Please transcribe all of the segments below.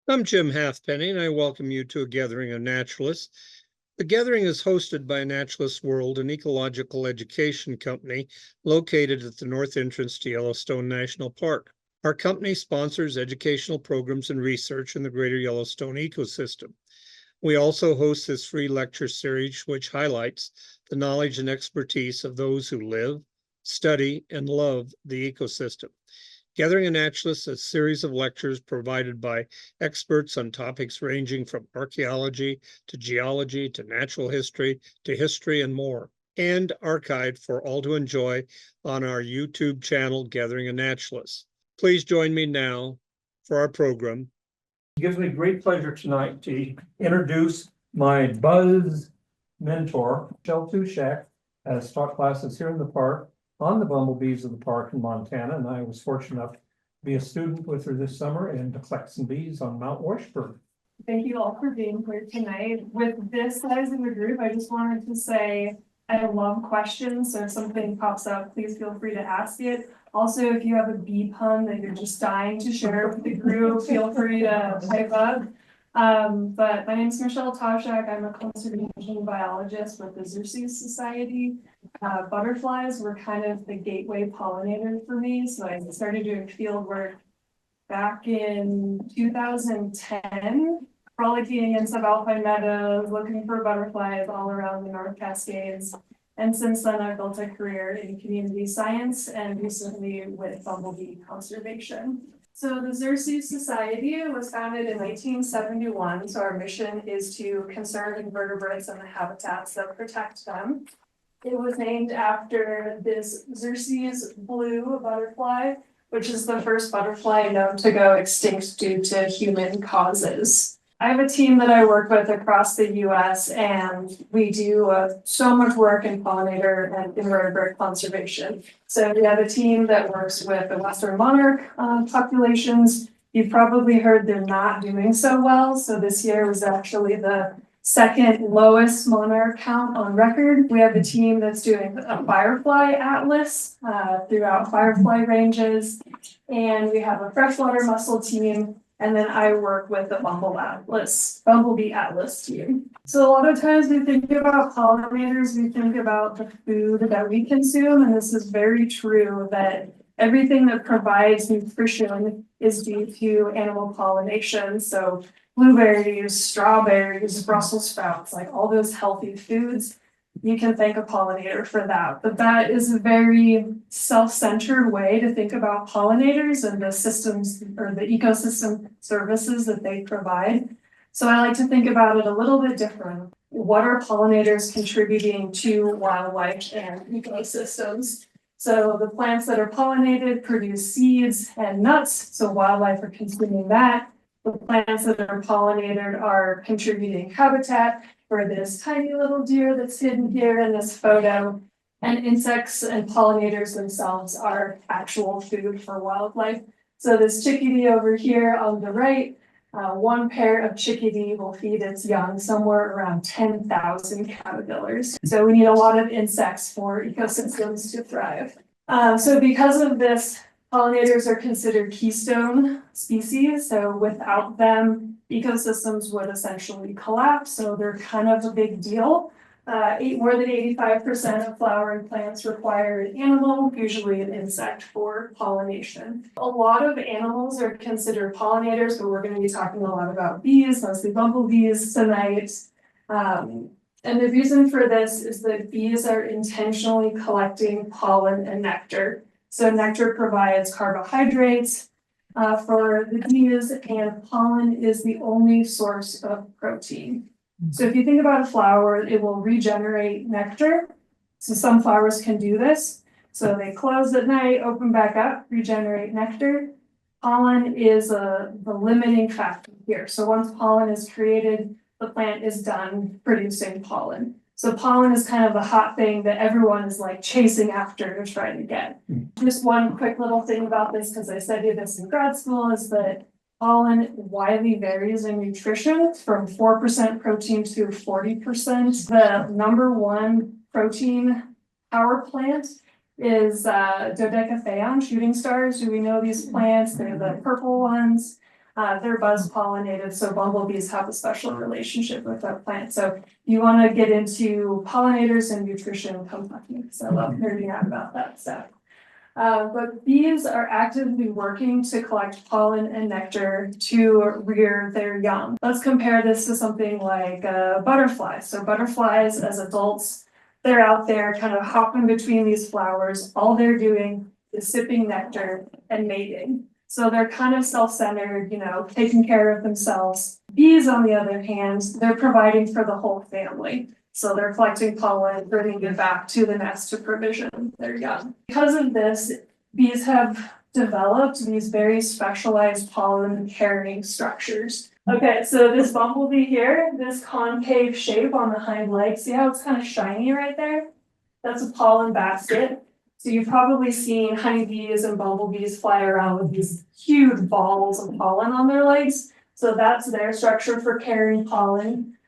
I'm Jim Halfpenny, and I welcome you to a gathering of naturalists. The gathering is hosted by Naturalist World, an ecological education company located at the north entrance to Yellowstone National Park. Our company sponsors educational programs and research in the greater Yellowstone ecosystem. We also host this free lecture series, which highlights the knowledge and expertise of those who live, study, and love the ecosystem. Gathering a Naturalist, a series of lectures provided by experts on topics ranging from archaeology to geology to natural history to history and more, and archived for all to enjoy on our YouTube channel, Gathering a Naturalist. Please join me now for our program. It gives me great pleasure tonight to introduce my buzz mentor, Toshack, has taught classes here in the park on the bumblebees of the park in Montana, and I was fortunate enough to be a student with her this summer and to collect some bees on Mount Washburn. Thank you all for being here tonight. With this size of a group, I just wanted to say I love questions, so if something pops up, please feel free to ask it. Also, if you have a bee pun that you're just dying to share with the group, feel free to type up. But my name is Michelle Toshack. I'm a conservation biologist with the Xerces Society. Butterflies were kind of the gateway pollinator for me, so I started doing field work back in 2010, frolicking in subalpine meadows, looking for butterflies all around the North Cascades. And since then, I've built a career in community science and recently with Bumble Bee conservation. So the Xerces Society was founded in 1971. So our mission is to conserve invertebrates and the habitats that protect them. It was named after this Xerces blue butterfly, which is the first butterfly known to go extinct due to human causes. I have a team that I work with across the US, and we do so much work in pollinator and invertebrate conservation. So we have a team that works with the Western monarch populations. You've probably heard they're not doing so well. So this year was actually the second lowest monarch count on record. We have a team that's doing a Firefly Atlas throughout Firefly ranges, and we have a freshwater mussel team, and then I work with the Bumble Bee Atlas team. So a lot of times we think about pollinators, we think about the food that we consume, and this is very true that everything that provides nutrition is due to animal pollination. So blueberries, strawberries, Brussels sprouts, like all those healthy foods, you can thank a pollinator for that. But that is a very self-centered way to think about pollinators and the systems or the ecosystem services that they provide. So I like to think about it a little bit different. What are pollinators contributing to wildlife and ecosystems? So the plants that are pollinated produce seeds and nuts, so wildlife are consuming that. The plants that are pollinated are contributing habitat for this tiny little deer that's hidden here in this photo. And insects and pollinators themselves are actual food for wildlife. So this chickadee over here on the right, one pair of chickadee will feed its young somewhere around 10,000 caterpillars. So we need a lot of insects for ecosystems to thrive. So because of this, pollinators are considered keystone species. So without them, ecosystems would essentially collapse. So they're kind of a big deal. More than 85% of flowering plants require an animal, usually an insect, for pollination. A lot of animals are considered pollinators, but we're going to be talking a lot about bees, mostly bumblebees tonight. And the reason for this is that bees are intentionally collecting pollen and nectar. So nectar provides carbohydrates for the bees, and pollen is the only source of protein. So if you think about a flower, it will regenerate nectar. So some flowers can do this. So they close at night, open back up, regenerate nectar. Pollen is the limiting factor here. So once pollen is created, the plant is done producing pollen. So pollen is kind of the hot thing that everyone is like chasing after to try to get. Just one quick little thing about this, because I studied this in grad school, is that pollen widely varies in nutrition from 4% protein to 40%. The number one protein power plant is dodecatheon, shooting stars. Do we know these plants? They're the purple ones. They're buzz pollinated, so bumblebees have a special relationship with that plant. So if you want to get into pollinators and nutrition, come talk to me, because I love nerding out about that stuff. But bees are actively working to collect pollen and nectar to rear their young. Let's compare this to something like butterflies. So butterflies as adults, they're out there kind of hopping between these flowers. All they're doing is sipping nectar and mating. So they're kind of self-centered, taking care of themselves. Bees, on the other hand, they're providing for the whole family. So they're collecting pollen, bringing it back to the nest to provision their young. Because of this, bees have developed these very specialized pollen carrying structures. Okay, so this bumblebee here, this concave shape on the hind leg, see how it's kind of shiny right there? That's a pollen basket. So you've probably seen honeybees and bumblebees fly around with these huge balls of pollen on their legs. So that's their structure for carrying pollen.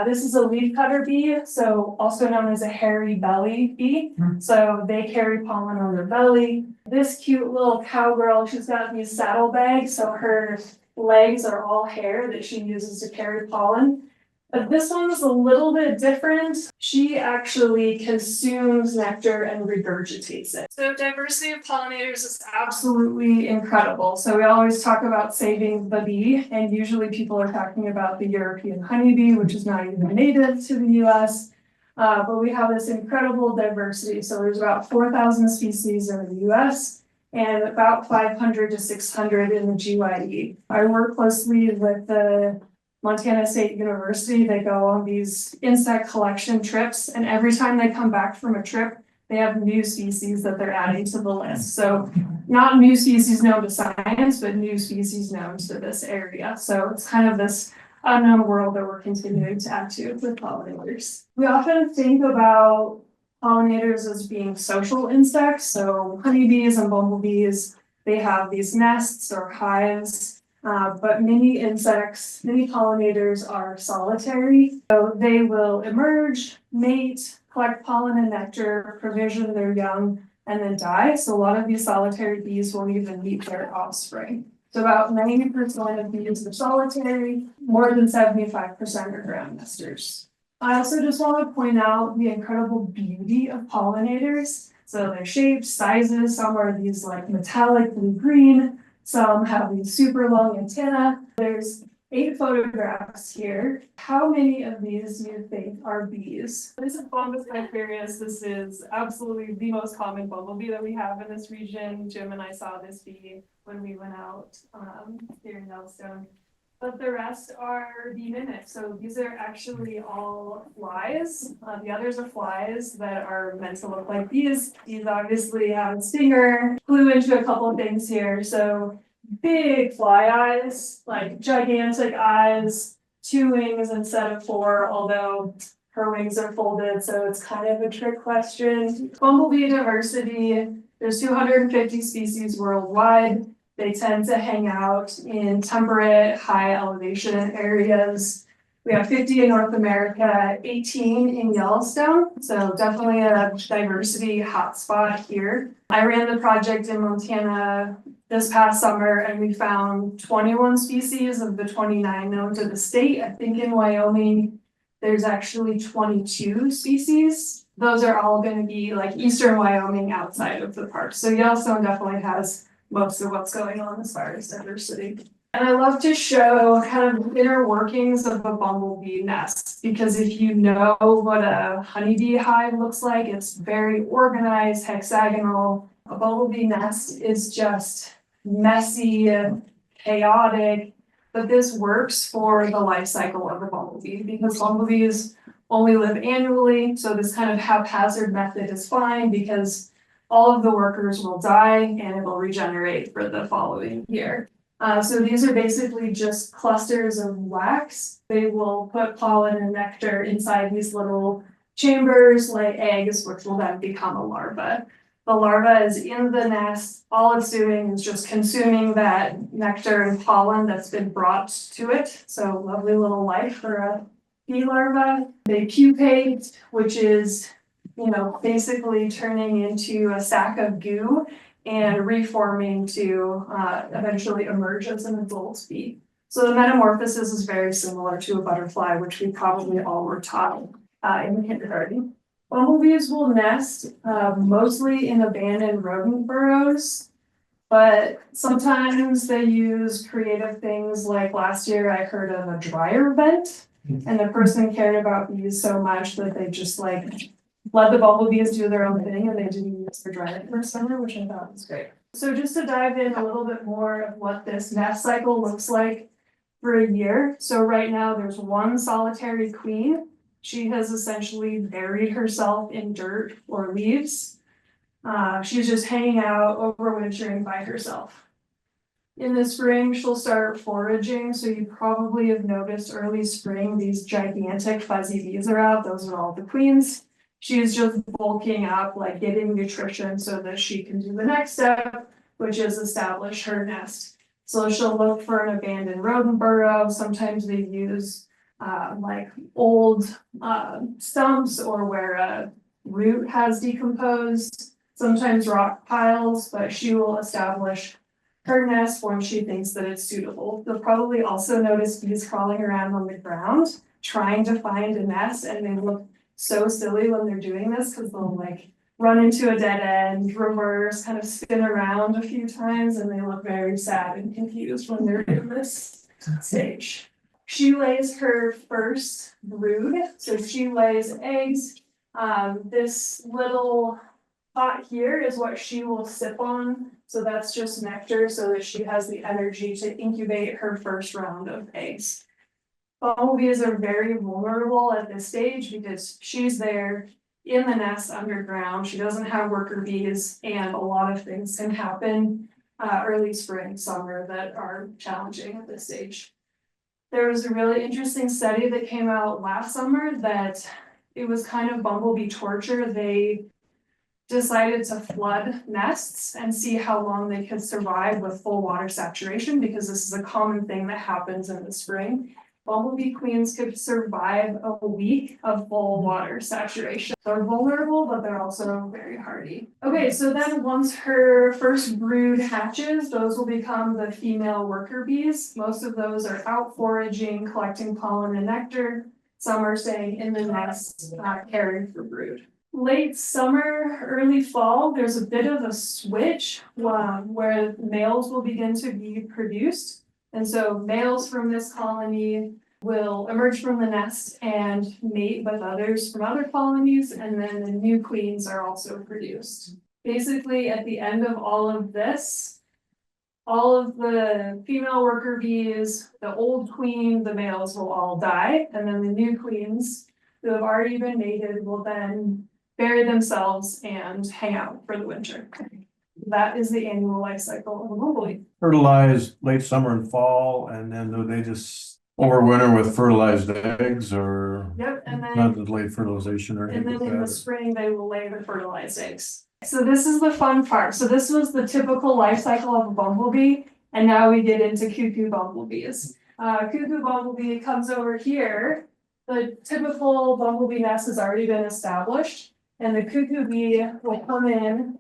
This is a leafcutter bee, so also known as a hairy belly bee. So they carry pollen on their belly. This cute little cowgirl, she's got these saddlebags, so her legs are all hair that she uses to carry pollen. But this one's a little bit different. She actually consumes nectar and regurgitates it. So diversity of pollinators is absolutely incredible. So we always talk about saving the bee, and usually people are talking about the European honeybee, which is not even native to the US. But we have this incredible diversity. So there's about 4,000 species in the US and about 500 to 600 in the GYE. I work closely with the Montana State University. They go on these insect collection trips, and every time they come back from a trip, they have new species that they're adding to the list. So not new species known to science, but new species known to this area. So it's kind of this unknown world that we're continuing to add to with pollinators. We often think about pollinators as being social insects. So honeybees and bumblebees, they have these nests or hives. But many insects, many pollinators are solitary. So they will emerge, mate, collect pollen and nectar, provision their young, and then die. So a lot of these solitary bees won't even meet their offspring. So about 90% of bees are solitary, more than 75% are ground nesters. I also just want to point out the incredible beauty of pollinators. So their shapes, sizes, some are these like metallic blue-green. Some have these super long antennae. There's 8 photographs here. How many of these do you think are bees? This is Bombus viperius. This is absolutely the most common bumblebee that we have in this region. Jim and I saw this bee when we went out here in Yellowstone. But the rest are bee mimics. So these are actually all flies. The others are flies that are meant to look like bees. Bees obviously have a stinger. Flew into a couple of things here. So big fly eyes, like gigantic eyes, 2 wings instead of 4, although her wings are folded, so it's kind of a trick question. Bumblebee diversity, there's 250 species worldwide. They tend to hang out in temperate, high elevation areas. We have 50 in North America, 18 in Yellowstone. So definitely a diversity hotspot here. I ran the project in Montana this past summer, and we found 21 species of the 29 known to the state. I think in Wyoming, there's actually 22 species. Those are all going to be like eastern Wyoming outside of the park. So Yellowstone definitely has most of what's going on as far as diversity. And I love to show kind of inner workings of a bumblebee nest, because if you know what a honeybee hive looks like, it's very organized, hexagonal. A bumblebee nest is just messy, chaotic, but this works for the life cycle of the bumblebee because bumblebees only live annually. So this kind of haphazard method is fine because all of the workers will die and it will regenerate for the following year. So these are basically just clusters of wax. They will put pollen and nectar inside these little chambers, lay eggs, which will then become a larva. The larva is in the nest. All it's doing is just consuming that nectar and pollen that's been brought to it. So lovely little life for a bee larva. They pupate, which is basically turning into a sack of goo and reforming to eventually emerge as an adult bee. So the metamorphosis is very similar to a butterfly, which we probably all were taught in kindergarten. Bumblebees will nest mostly in abandoned rodent burrows, but sometimes they use creative things like last year I heard of a dryer vent, and the person cared about bees so much that they just like let the bumblebees do their own thing and they didn't use the dryer for summer, which I thought was great. So just to dive in a little bit more of what this nest cycle looks like for a year. So right now there's one solitary queen. She has essentially buried herself in dirt or leaves. She's just hanging out, overwintering by herself. In the spring, she'll start foraging. So you probably have noticed early spring, these gigantic fuzzy bees are out. Those are all the queens. She's just bulking up, like getting nutrition so that she can do the next step, which is establish her nest. So she'll look for an abandoned rodent burrow. Sometimes they use like old stumps or where a root has decomposed, sometimes rock piles, but she will establish her nest when she thinks that it's suitable. You'll probably also notice bees crawling around on the ground, trying to find a nest, and they look so silly when they're doing this because they'll like run into a dead end, reverse, kind of spin around a few times, and they look very sad and confused when they're in this stage. She lays her first brood, so she lays eggs. This little pot here is what she will sip on, so that's just nectar so that she has the energy to incubate her first round of eggs. Bumblebees are very vulnerable at this stage because she's there in the nest underground. She doesn't have worker bees, and a lot of things can happen early spring, summer that are challenging at this stage. There was a really interesting study that came out last summer that it was kind of bumblebee torture. They decided to flood nests and see how long they could survive with full water saturation, because this is a common thing that happens in the spring. Bumblebee queens could survive a week of full water saturation. They're vulnerable, but they're also very hardy. Okay, so then once her first brood hatches, those will become the female worker bees. Most of those are out foraging, collecting pollen and nectar. Some are staying in the nest, caring for brood. Late summer, early fall, there's a bit of a switch where males will begin to be produced. And so males from this colony will emerge from the nest and mate with others from other colonies, and then the new queens are also produced. Basically, at the end of all of this, all of the female worker bees, the old queen, the males will all die, and then the new queens who have already been mated will then bury themselves and hang out for the winter. That is the annual life cycle of a bumblebee. Fertilize late summer and fall, and then do they just overwinter with fertilized eggs, or Yep, and then not the late fertilization or And anything then like in the that? spring, they will lay the fertilized eggs. So this is the fun part. So this was the typical life cycle of a bumblebee. And now we get into cuckoo bumblebees. Cuckoo bumblebee comes over here. The typical bumblebee nest has already been established. And the cuckoo bee will come in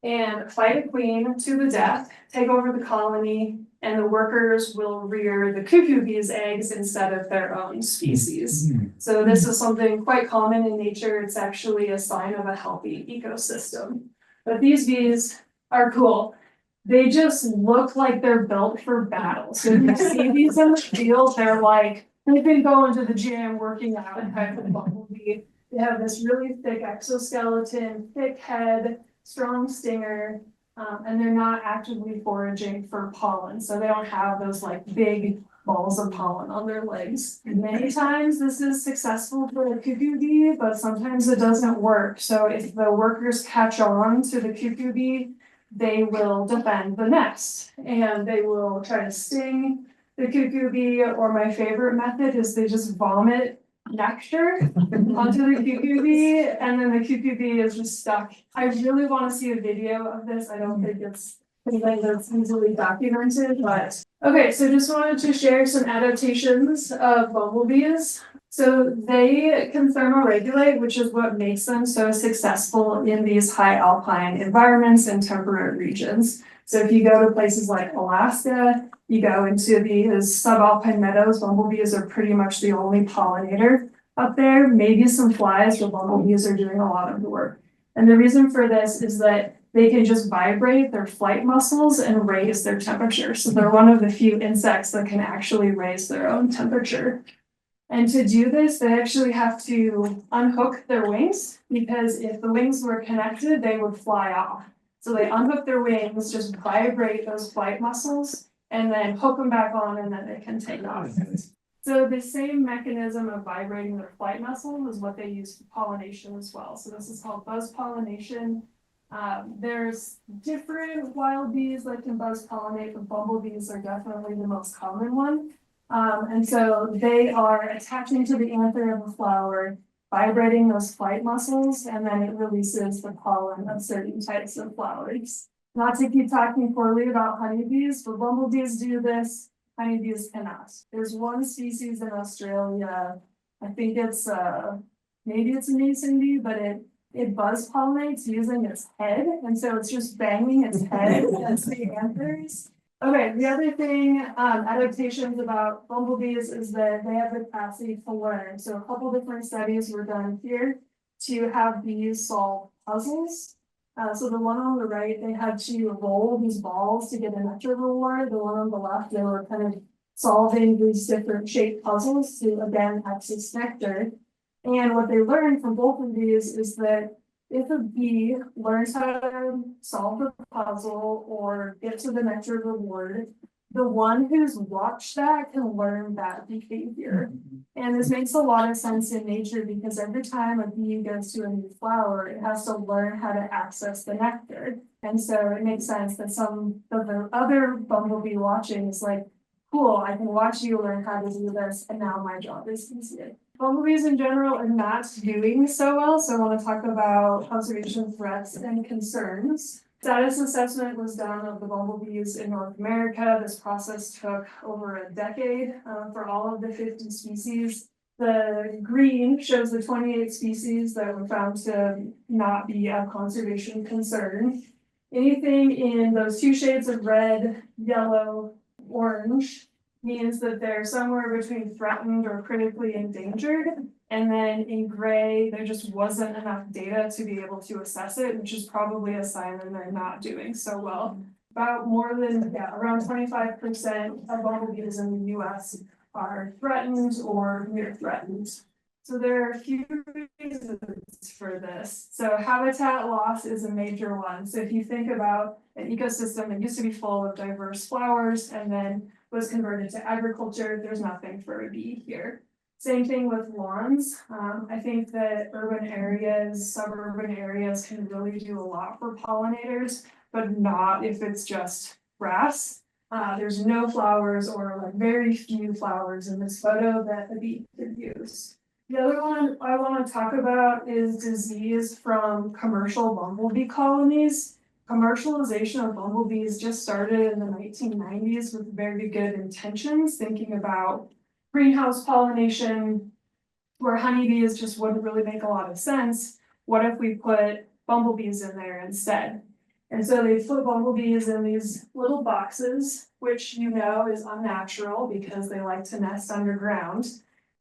and fight a queen to the death, take over the colony, and the workers will rear the cuckoo bee's eggs instead of their own species. So this is something quite common in nature. It's actually a sign of a healthy ecosystem. But these bees are cool. They just look like they're built for battle. So if you see these in the field, they're like, they've been going to the gym, working out, type of bumblebee. They have this really thick exoskeleton, thick head, strong stinger, and they're not actively foraging for pollen. So they don't have those like big balls of pollen on their legs. Many times this is successful for the cuckoo bee, but sometimes it doesn't work. So if the workers catch on to the cuckoo bee, they will defend the nest and they will try to sting the cuckoo bee, or my favorite method is they just vomit nectar onto the cuckoo bee, and then the cuckoo bee is just stuck. I really want to see a video of this. I don't think it's something that's easily documented, but okay, so just wanted to share some adaptations of bumblebees. So they can thermoregulate, which is what makes them so successful in these high alpine environments and temperate regions. So if you go to places like Alaska, you go into these subalpine meadows, bumblebees are pretty much the only pollinator up there, maybe some flies, but bumblebees are doing a lot of the work. And the reason for this is that they can just vibrate their flight muscles and raise their temperature. So they're one of the few insects that can actually raise their own temperature. And to do this, they actually have to unhook their wings, because if the wings were connected, they would fly off. So they unhook their wings, just vibrate those flight muscles, and then hook them back on, and then they can take off. So the same mechanism of vibrating their flight muscles is what they use for pollination as well. So this is called buzz pollination. There's different wild bees that can buzz pollinate, but bumblebees are definitely the most common one. And so they are attaching to the anther of a flower, vibrating those flight muscles, and then it releases the pollen of certain types of flowers. Not to keep talking poorly about honeybees, but bumblebees do this, honeybees cannot. There's one species in Australia, I think it's maybe it's a mason bee, but it buzz pollinates using its head, and so it's just banging its head against the anthers. Okay, the other thing, adaptations about bumblebees is that they have the capacity to learn. So a couple different studies were done here to have bees solve puzzles. So the one on the right, they had to roll these balls to get a nectar reward. The one on the left, they were kind of solving these different shaped puzzles to again access nectar. And what they learned from both of these is that if a bee learns how to solve the puzzle or get to the nectar reward, the one who's watched that can learn that behavior. And this makes a lot of sense in nature, because every time a bee goes to a new flower, it has to learn how to access the nectar. And so it makes sense that some of the other bumblebee watching is like, cool, I can watch you learn how to do this, and now my job is easier. Bumblebees in general are not doing so well, so I want to talk about conservation threats and concerns. Status assessment was done of the bumblebees in North America. This process took over a decade for all of the 50 species. The green shows the 28 species that were found to not be of conservation concern. Anything in those two shades of red, yellow, orange means that they're somewhere between threatened or critically endangered. And then in gray, there just wasn't enough data to be able to assess it, which is probably a sign that they're not doing so well. About around 25% of bumblebees in the US are threatened or near threatened. So there are a few reasons for this. So habitat loss is a major one. So if you think about an ecosystem that used to be full of diverse flowers and then was converted to agriculture, there's nothing for a bee here. Same thing with lawns. I think that urban areas, suburban areas can really do a lot for pollinators, but not if it's just grass. There's no flowers or like very few flowers in this photo that a bee could use. The other one I want to talk about is disease from commercial bumblebee colonies. Commercialization of bumblebees just started in the 1990s with very good intentions, thinking about greenhouse pollination, where honeybees just wouldn't really make a lot of sense. What if we put bumblebees in there instead? And so they put bumblebees in these little boxes, which you know is unnatural because they like to nest underground.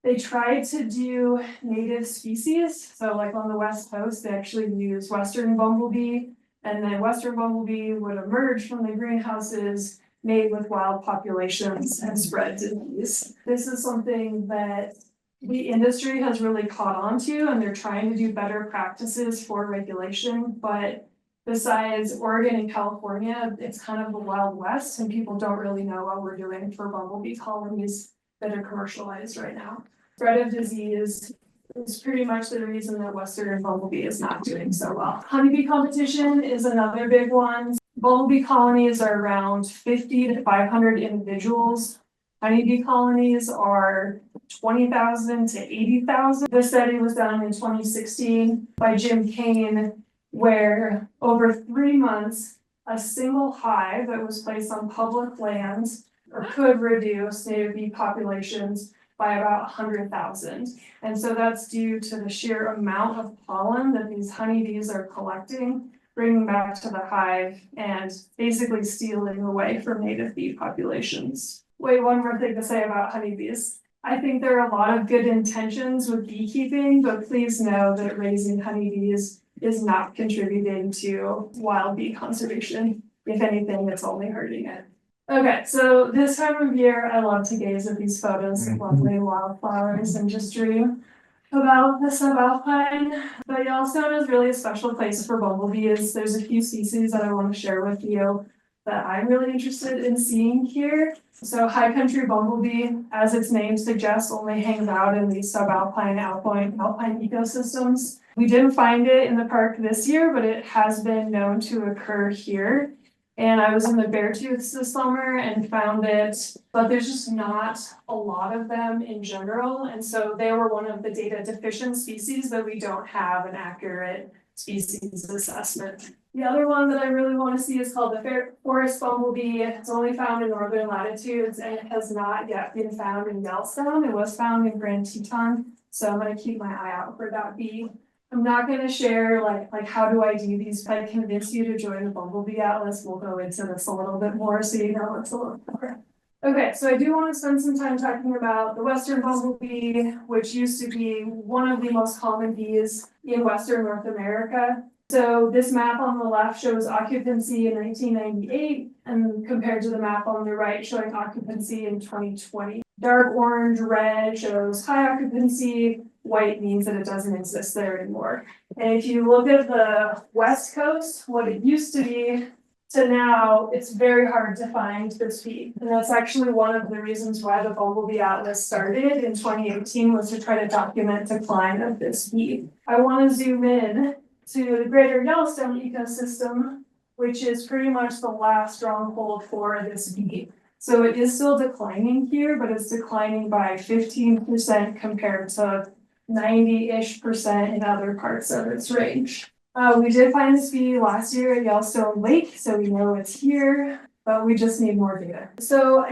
They tried to do native species. So like on the West Coast, they actually use Western bumblebee, and then Western bumblebee would emerge from the greenhouses, made with wild populations and spread disease. This is something that the industry has really caught on to, and they're trying to do better practices for regulation. But besides Oregon and California, it's kind of the Wild West, and people don't really know what we're doing for bumblebee colonies that are commercialized right now. Spread of disease is pretty much the reason that Western bumblebee is not doing so well. Honeybee competition is another big one. Bumblebee colonies are around 50 to 500 individuals. Honeybee colonies are 20,000 to 80,000. This study was done in 2016 by Jim Kane, where over 3 months, a single hive that was placed on public lands or could reduce native bee populations by about 100,000. And so that's due to the sheer amount of pollen that these honeybees are collecting, bringing back to the hive and basically stealing away from native bee populations. Wait, one more thing to say about honeybees. I think there are a lot of good intentions with beekeeping, but please know that raising honeybees is not contributing to wild bee conservation. If anything, it's only hurting it. Okay, so this time of year, I love to gaze at these photos of lovely wildflowers and just dream about the subalpine. But Yellowstone is really a special place for bumblebees. There's a few species that I want to share with you that I'm really interested in seeing here. So high country bumblebee, as its name suggests, only hangs out in these subalpine, alpine ecosystems. We didn't find it in the park this year, but it has been known to occur here. And I was in the Beartooths this summer and found it, but there's just not a lot of them in general. And so they were one of the data deficient species that we don't have an accurate species assessment. The other one that I really want to see is called the forest bumblebee. It's only found in northern latitudes and it has not yet been found in Yellowstone. It was found in Grand Teton. So I'm going to keep my eye out for that bee. I'm not going to share like how do I do these. If I convince you to join the Bumble Bee Atlas, we'll go into this a little bit more so you know what's a little more. Okay, so I do want to spend some time talking about the Western bumblebee, which used to be one of the most common bees in Western North America. So this map on the left shows occupancy in 1998 and compared to the map on the right showing occupancy in 2020. Dark orange, red shows high occupancy. White means that it doesn't exist there anymore. And if you look at the West Coast, what it used to be to now, it's very hard to find this bee. And that's actually one of the reasons why the Bumble Bee Atlas started in 2018 was to try to document decline of this bee. I want to zoom in to the greater Yellowstone ecosystem, which is pretty much the last stronghold for this bee. So it is still declining here, but it's declining by 15% compared to 90-ish% in other parts of its range. We did find this bee last year at Yellowstone Lake, so we know it's here, but we just need more data. So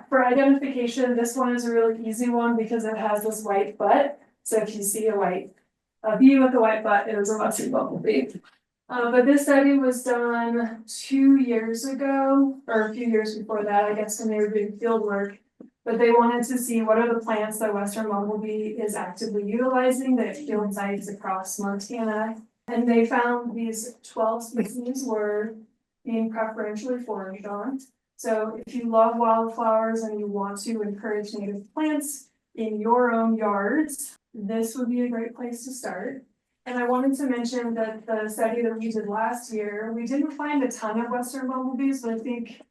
for identification, this one is a really easy one because it has this white butt. So if you see a bee with a white butt, it is a Western bumblebee. But this study was done 2 years ago, or a few years before that, I guess, when they were doing field work. But they wanted to see what are the plants that Western bumblebee is actively utilizing that field sites across Montana. And they found these 12 species were being preferentially foraged on. So if you love wildflowers and you want to encourage native plants in your own yards, this would be a great place to start. And I wanted to mention that the study that we did last year, we didn't find a ton of Western bumblebees, but I think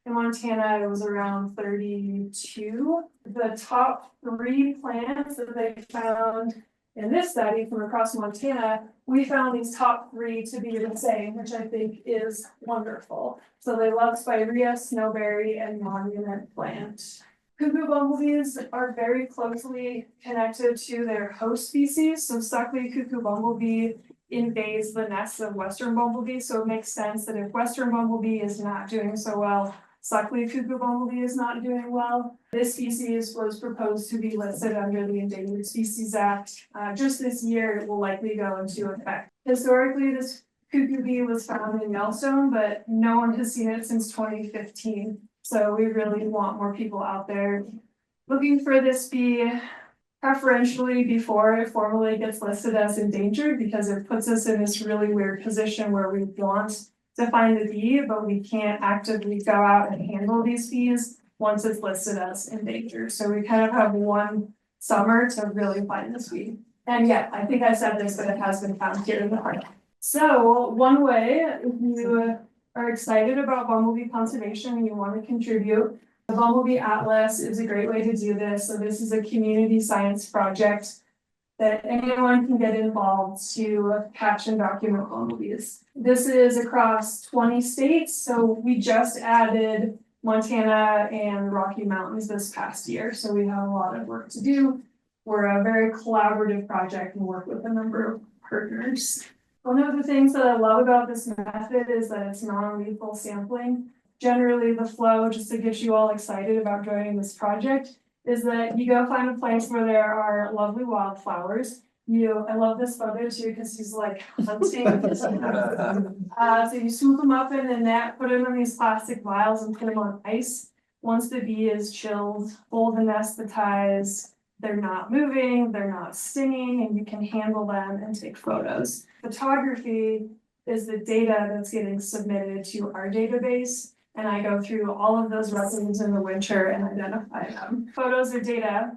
in Montana, it was around 32. The top 3 plants that they found in this study from across Montana, we found these top 3 to be the same, which I think is wonderful. So they love spirea, snowberry, and monument plant. Cuckoo bumblebees are very closely connected to their host species. So Stuckley cuckoo bumblebee invades the nests of Western bumblebee. So it makes sense that if Western bumblebee is not doing so well, Stuckley cuckoo bumblebee is not doing well. This species was proposed to be listed under the Endangered Species Act. Just this year, it will likely go into effect. Historically, this cuckoo bee was found in Yellowstone, but no one has seen it since 2015. So we really want more people out there looking for this bee, preferentially before it formally gets listed as endangered, because it puts us in this really weird position where we want to find the bee, but we can't actively go out and handle these bees once it's listed as endangered. So we kind of have one summer to really find this bee. And yeah, I think I said this, but it has been found here in the park. So one way, if you are excited about bumblebee conservation and you want to contribute, the Bumble Bee Atlas is a great way to do this. So this is a community science project that anyone can get involved to catch and document bumblebees. This is across 20 states, so we just added Montana and Rocky Mountains this past year, so we have a lot of work to do. We're a very collaborative project and work with a number of partners. One of the things that I love about this method is that it's non-lethal sampling. Generally, the flow, just to get you all excited about joining this project, is that you go find a place where there are lovely wildflowers. I love this photo too, because he's like hunting. So you swoop them up in a net, put them in these plastic vials and put them on ice. Once the bee is chilled, fully anesthetized, they're not moving, they're not stinging, and you can handle them and take photos. Photography is the data that's getting submitted to our database. And I go through all of those records in the winter and identify them. Photos are data.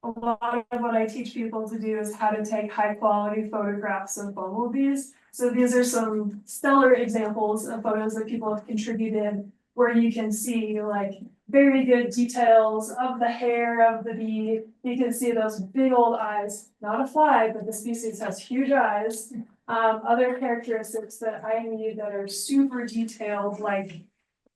A lot of what I teach people to do is how to take high quality photographs of bumblebees. So these are some stellar examples of photos that people have contributed where you can see like very good details of the hair of the bee. You can see those big old eyes, not a fly, but the species has huge eyes. Other characteristics that I need that are super detailed, like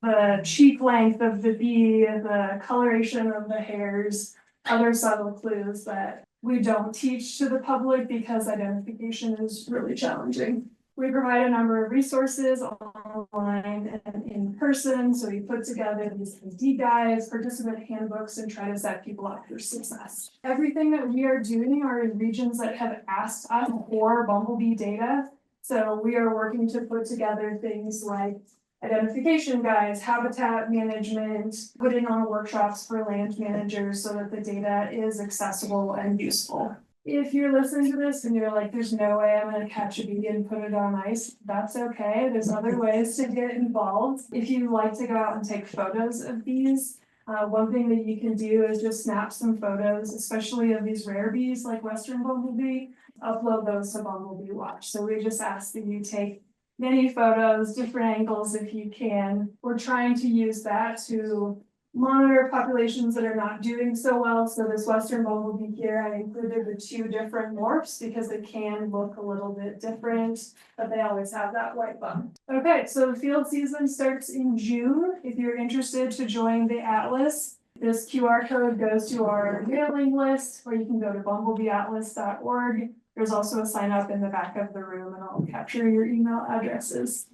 the cheek length of the bee, the coloration of the hairs, other subtle clues that we don't teach to the public because identification is really challenging. We provide a number of resources online and in person. So we put together these ID guides, participant handbooks, and try to set people up for success. Everything that we are doing are in regions that have asked us for bumblebee data. So we are working to put together things like identification guides, habitat management, putting on workshops for land managers so that the data is accessible and useful. If you're listening to this and you're like, there's no way I'm gonna catch a bee and put it on ice, that's okay. There's other ways to get involved. If you like to go out and take photos of bees, one thing that you can do is just snap some photos, especially of these rare bees like Western bumblebee, upload those to Bumblebee Watch. So we just ask that you take many photos, different angles if you can. We're trying to use that to monitor populations that are not doing so well. So this Western bumblebee here, I included the two different morphs because they can look a little bit different, but they always have that white bum. Okay, so the field season starts in June. If you're interested to join the Atlas, this QR code goes to our mailing list, or you can go to bumblebeeatlas.org. There's also a sign up in the back of the room and I'll capture your email addresses.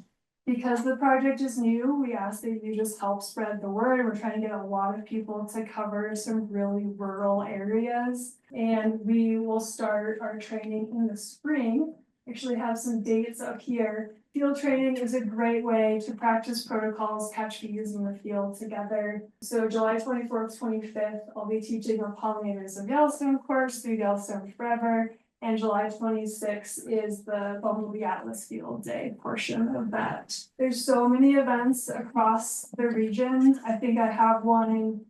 Because the project is new, we ask that you just help spread the word. We're trying to get a lot of people to cover some really rural areas. And we will start our training in the spring. Actually have some dates up here. Field training is a great way to practice protocols, catch bees in the field together. So July 24th, 25th, I'll be teaching our pollinators of Yellowstone course through Yellowstone Forever. And July 26th is the Bumblebee Atlas Field Day portion of that. There's so many events across the region. I think I have one in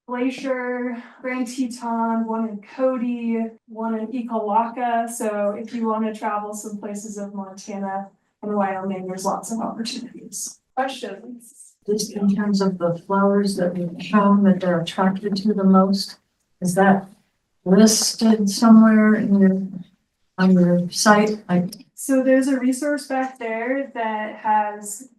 Glacier, Grand Teton, one in Cody, one in Ekalaka. So if you want to travel some places of Montana and Wyoming, there's lots of opportunities. Questions? Just in terms of the flowers that we've shown that they're attracted to the most, is that listed somewhere in on your site? So there's a resource back there that has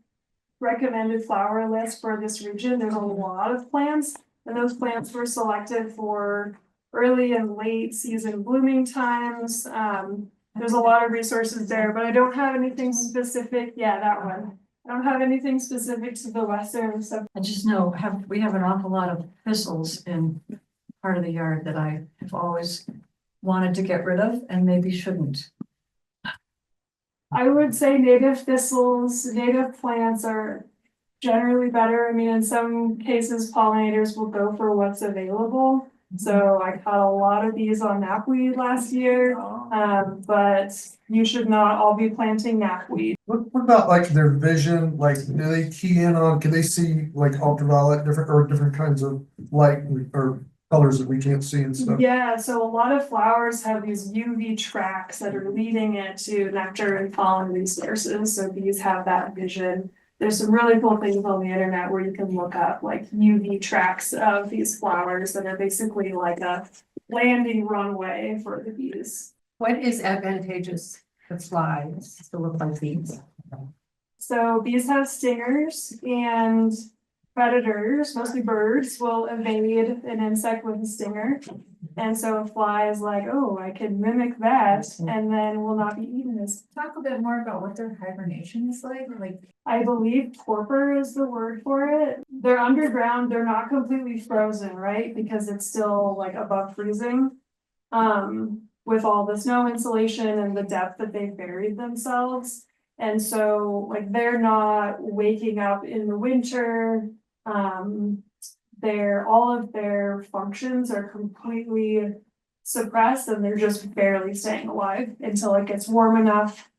recommended flower lists for this region. There's a lot of plants, and those plants were selected for early and late season blooming times. There's a lot of resources there, but I don't have anything specific. Yeah, that one. I don't have anything specific to the western stuff. I just know we have an awful lot of thistles in part of the yard that I have always wanted to get rid of and maybe shouldn't. I would say native thistles, native plants are generally better. I mean, in some cases, pollinators will go for what's available. So I caught a lot of these on knapweed last year, but you should not all be planting knapweed. What about like their vision? Like, do they key in on, can they see like ultraviolet, different kinds of light or colors that we can't see and stuff? Yeah, so a lot of flowers have these UV tracks that are leading it to nectar and pollen resources. So bees have that vision. There's some really cool things on the internet where you can look up like UV tracks of these flowers that are basically like a landing runway for the bees. What is advantageous for flies to look like these? So bees have stingers and predators, mostly birds, will evade an insect with a stinger. And so a fly is like, oh, I can mimic that and then will not be eaten as. Talk a bit more about what their hibernation is like. I believe torpor is the word for it. They're underground, they're not completely frozen, right? Because it's still like above freezing. With all the snow insulation and the depth that they've buried themselves. And so like they're not waking up in the winter. All of their functions are completely suppressed and they're just barely staying alive until it gets warm enough.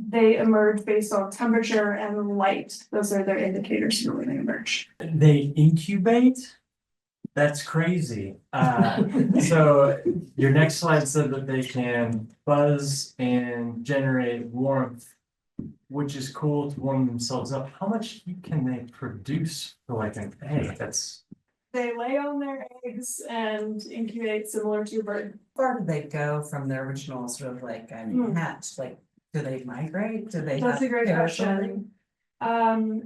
They emerge based on temperature and light. Those are their indicators for when they emerge. They incubate? That's crazy. So your next slide said that they can buzz and generate warmth, which is cool to warm themselves up. How much heat can they produce for like an egg? They lay on their eggs and incubate similar to a bird. Where do they go from their original sort of like hatch? Like, do they migrate? Do they? That's have a great parachute? question.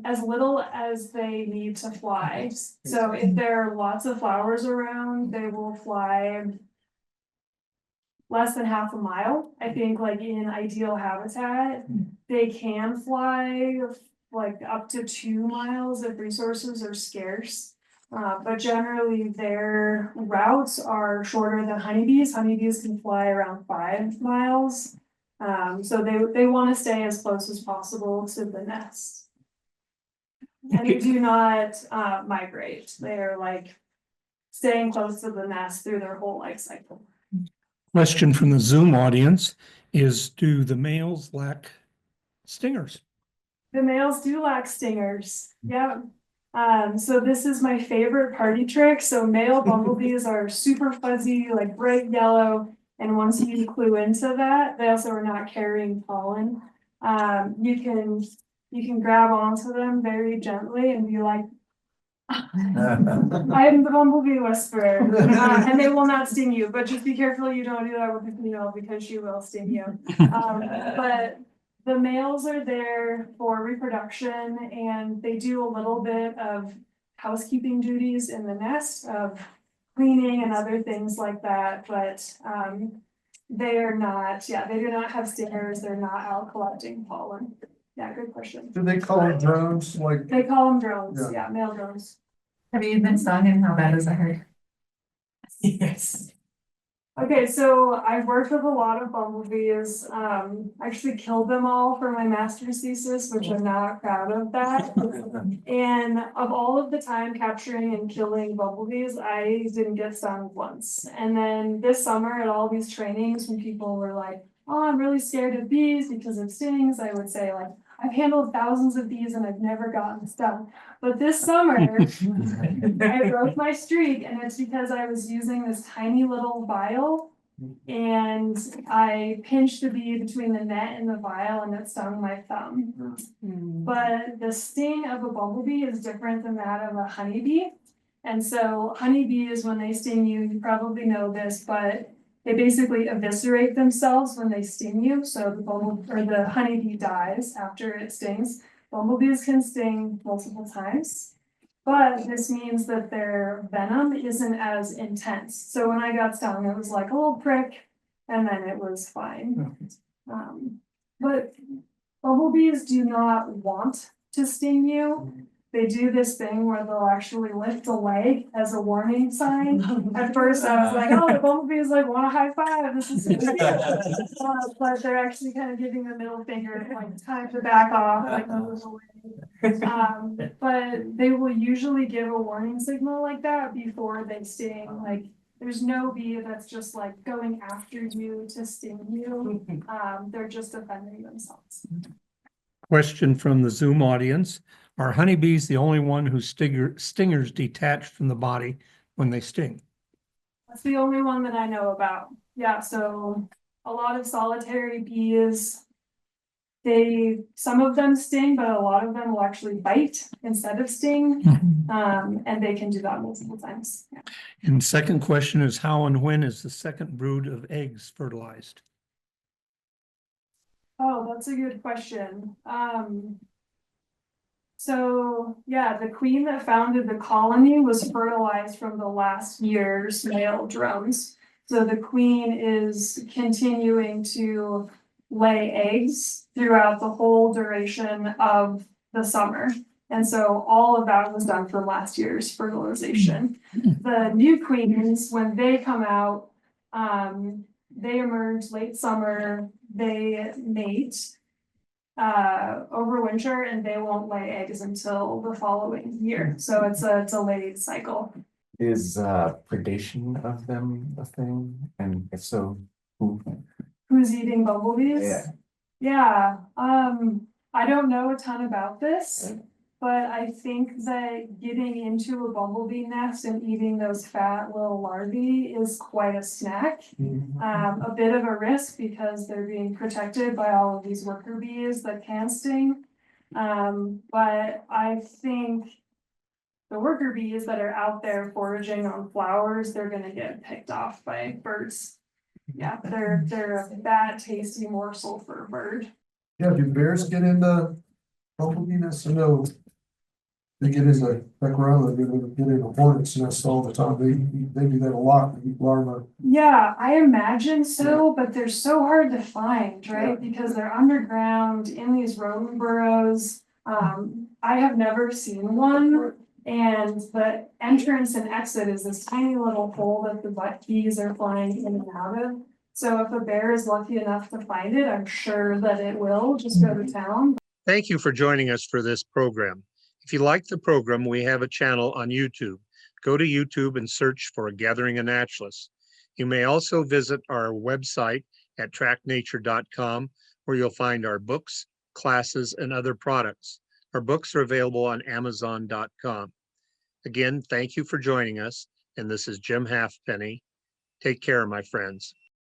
As little as they need to fly. So if there are lots of flowers around, they will fly less than half a mile. I think like in ideal habitat, they can fly like up to 2 miles if resources are scarce. But generally their routes are shorter than honeybees. Honeybees can fly around 5 miles. So they want to stay as close as possible to the nest. And they do not migrate. They're like staying close to the nest through their whole life cycle. Question from the Zoom audience is, do the males lack stingers? The males do lack stingers. Yeah. So this is my favorite party trick. So male bumblebees are super fuzzy, like bright yellow. And once you clue into that, they also are not carrying pollen. You can grab onto them very gently and be like, I am the bumblebee whisperer, and they will not sting you, but just be careful you don't do that with the female because she will sting you. But the males are there for reproduction and they do a little bit of housekeeping duties in the nest of cleaning and other things like that, but they are not, they do not have stingers, they're not out collecting pollen. Yeah, good question. Do they call it drones, like? They call them drones, Yeah. male drones. Have you been stung and how bad is it hurt? Yes. Okay, so I've worked with a lot of bumblebees. I actually killed them all for my master's thesis, which I'm not proud of that. And of all of the time capturing and killing bumblebees, I didn't get stung once. And then this summer at all these trainings, when people were like, oh, I'm really scared of bees because of stings, I would say like, I've handled thousands of bees and I've never gotten stung. But this summer, I broke my streak, and it's because I was using this tiny little vial and I pinched the bee between the net and the vial and it stung my thumb. But the sting of a bumblebee is different than that of a honeybee. And so honeybees, when they sting you, you probably know this, but they basically eviscerate themselves when they sting you. So the honeybee dies after it stings. Bumblebees can sting multiple times, but this means that their venom isn't as intense. So when I got stung, it was like a little prick, and then it was fine. But bumblebees do not want to sting you. They do this thing where they'll actually lift a leg as a warning sign. At first I was like, oh, the bumblebees like want a high five, this is but they're actually kind of giving the middle finger, like time to back off, like move away. But they will usually give a warning signal like that before they sting. Like there's no bee that's just like going after you to sting you. They're just defending themselves. Question from the Zoom audience. Are honeybees the only one whose stingers detach from the body when they sting? That's the only one that I know about. Yeah, so a lot of solitary bees, some of them sting, but a lot of them will actually bite instead of sting. And they can do that multiple times. Yeah. And second question is, how and when is the second brood of eggs fertilized? Oh, that's a good question. So yeah, the queen that founded the colony was fertilized from the last year's male drones. So the queen is continuing to lay eggs throughout the whole duration of the summer. And so all of that was done from last year's fertilization. The new queens, when they come out, they emerge late summer, they mate over winter, and they won't lay eggs until the following year. So it's a delayed cycle. Is predation of them a thing? And if so, who? Who's eating bumblebees? Yeah. Yeah, I don't know a ton about this, but I think that getting into a bumblebee nest and eating those fat little larvae is quite a snack. A bit of a risk because they're being protected by all of these worker bees that can sting. But I think the worker bees that are out there foraging on flowers, they're gonna get picked off by birds. Yeah, they're a bad tasty morsel for a bird. Yeah, do bears get into bumblebee nests? I know they get into, like around, they get into hornets nests all the time. They do that a lot, they eat larvae. Yeah, I imagine so, but they're so hard to find, right? Because they're underground in these rodent burrows. I have never seen one. And the entrance and exit is this tiny little hole that the bees are flying in and out of. So if a bear is lucky enough to find it, I'm sure that it will just go to town. Thank you for joining us for this program. If you like the program, we have a channel on YouTube. Go to YouTube and search for Gathering a Naturalist. You may also visit our website at tracknature.com, where you'll find our books, classes, and other products. Our books are available on amazon.com. Again, thank you for joining us, and this is Jim Halfpenny. Take care, my friends.